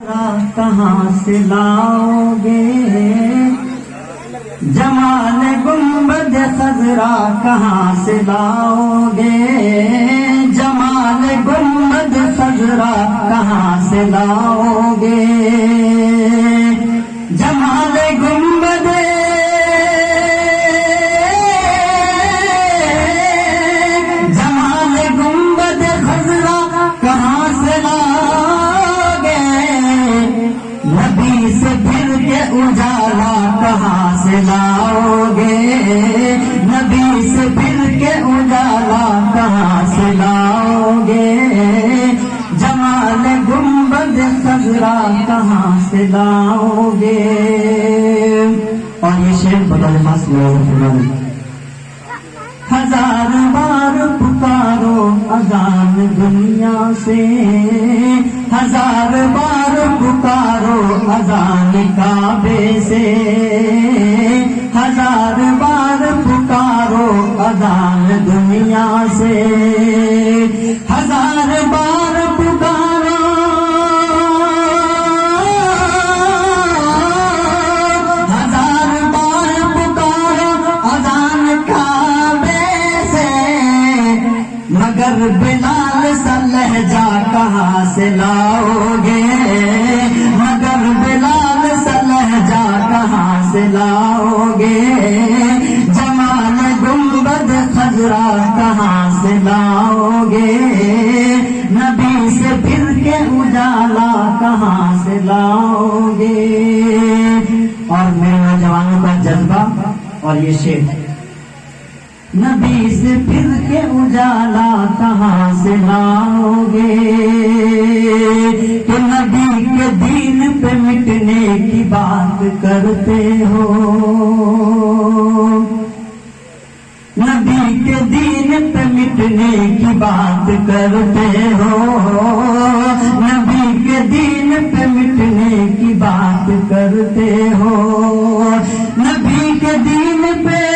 کہاں سے لاؤ گے جمال گنبد خضرا کہاں سے لاؤ گے جمال گنبد خضرا کہاں سے لاؤ گے جمال گنبد جمال گنبد خضرا کہاں سے لاؤ گے نبی سے پھر کے اجالا کہاں سے لاؤ گے نبی سے پھر کے اجالا کہاں سے لاؤ گے جمال گنبد خضرا کہاں سے لاؤ گے. اور یہ شعر بطور خاص ہزار بار پکارو اذان دنیا سے ہزار بار پکارو اذان کعبے سے ہزار بار پکارو اذان دنیا سے ہزار بار پکارو ہزار بار پکارو اذان کعبے سے مگر بلال سا لہجہ کہاں سے لاؤ گے مگر بلال سا لہجہ کہاں سے لاؤ گے جمال گنبد خضرا کہاں سے لاؤ گے نبی سے پھر کے اجالا کہاں سے لاؤ گے. اور میرے نوجوانوں کا جذبہ اور یہ شعر نبی سے پھر کے اجالا کہاں سے لاؤ گے کہ نبی کے دین پہ مٹنے کی بات کرتے ہو نبی کے دین پہ مٹنے کی بات کرتے ہو نبی کے دین پہ مٹنے کی بات کرتے ہو نبی کے دین پہ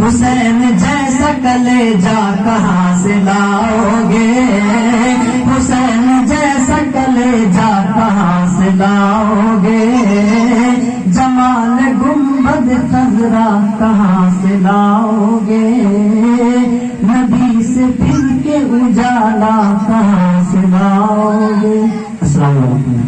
حسین جیسا کلیجہ کہاں سے لاؤ گے حسین جیسا کلیجہ کہاں سے لاؤ گے جمال گنبد خضرا کہاں سے لاؤ گے نبی سے پھر کے اجالا کہاں سے لاؤ گے. السلام علیکم.